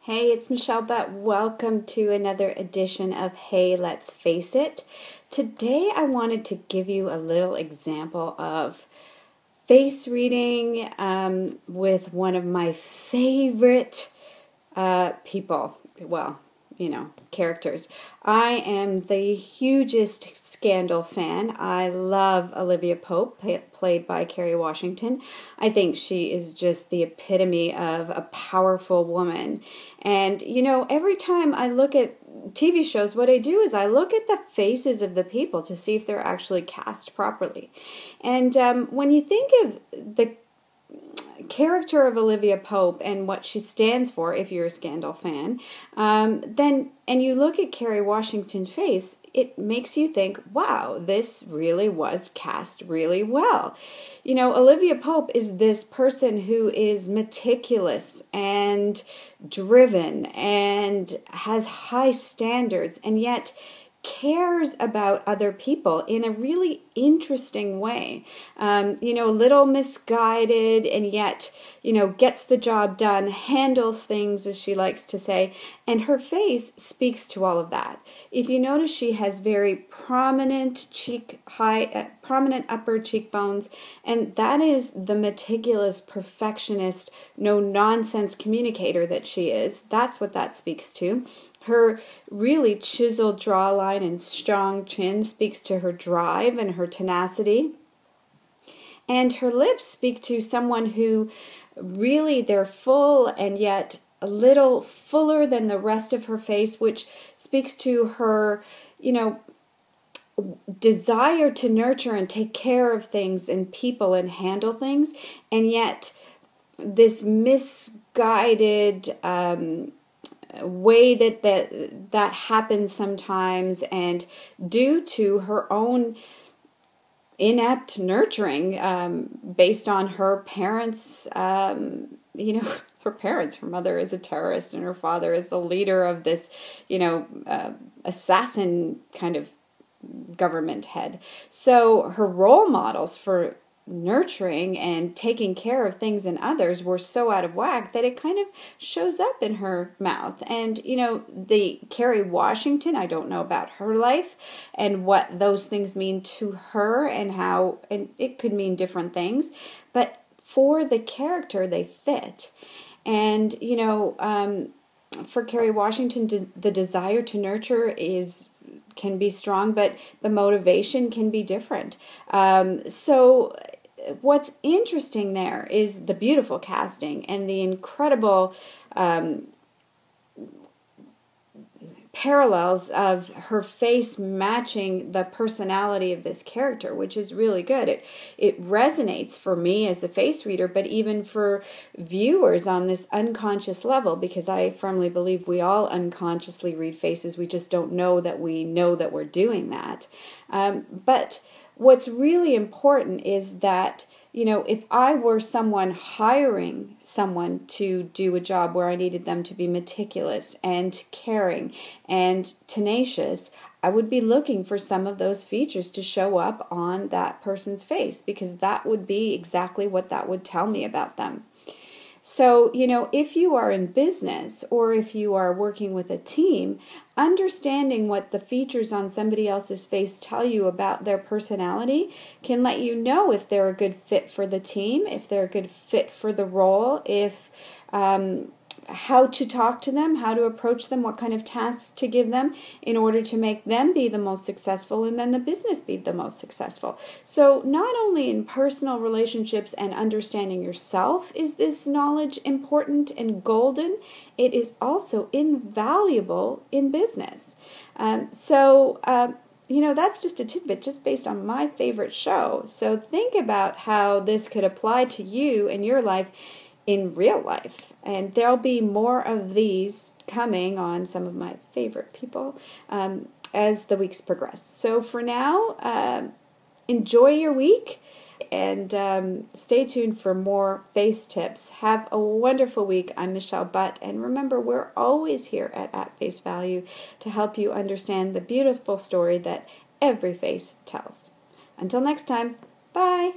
Hey, it's Michelle Butt. Welcome to another edition of Hey, Let's Face It. Today I wanted to give you a little example of face reading with one of my favorite people. Well, characters. I am the hugest Scandal fan. I love Olivia Pope, played by Kerry Washington. I think she is just the epitome of a powerful woman. And, every time I look at TV shows, what I do is I look at the faces of the people to see if they're actually cast properly. And when you think of the character of Olivia Pope and what she stands for, if you're a Scandal fan, and you look at Kerry Washington's face, it makes you think, wow, this really was cast really well. Olivia Pope is this person who is meticulous and driven and has high standards, and yet cares about other people in a really interesting way. A little misguided, and yet, gets the job done, handles things, as she likes to say, and her face speaks to all of that. If you notice, she has very prominent prominent upper cheekbones, and that is the meticulous, perfectionist, no-nonsense communicator that she is. That's what that speaks to. Her really chiseled jawline and strong chin speaks to her drive and her tenacity. And her lips speak to someone who really, they're full and yet a little fuller than the rest of her face, which speaks to her, desire to nurture and take care of things and people and handle things. And yet this misguided way that happens sometimes, and due to her own inept nurturing, based on her parents, her mother is a terrorist and her father is the leader of this, assassin kind of government head. So her role models for nurturing and taking care of things in others were so out of whack that it kind of shows up in her mouth. And the Kerry Washington, I don't know about her life and what those things mean to her, and how, and it could mean different things, but for the character they fit. And for Kerry Washington, the desire to nurture can be strong, but the motivation can be different. So what's interesting there is the beautiful casting and the incredible parallels of her face matching the personality of this character, which is really good. It resonates for me as a face reader, but even for viewers on this unconscious level, because I firmly believe we all unconsciously read faces. We just don't know that we're doing that. But what's really important is that, if I were someone hiring someone to do a job where I needed them to be meticulous and caring and tenacious, I would be looking for some of those features to show up on that person's face, because that would be exactly what that would tell me about them. So, if you are in business or if you are working with a team, understanding what the features on somebody else's face tell you about their personality can let you know if they're a good fit for the team, if they're a good fit for the role, if how to talk to them, how to approach them, what kind of tasks to give them in order to make them be the most successful and then the business be the most successful. So not only in personal relationships and understanding yourself is this knowledge important and golden, it is also invaluable in business. That's just a tidbit just based on my favorite show. So think about how this could apply to you in your life in real life. And there'll be more of these coming on some of my favorite people as the weeks progress. So for now, enjoy your week and stay tuned for more face tips. Have a wonderful week. I'm Michelle Butt, and remember, we're always here at Face Value to help you understand the beautiful story that every face tells. Until next time, bye.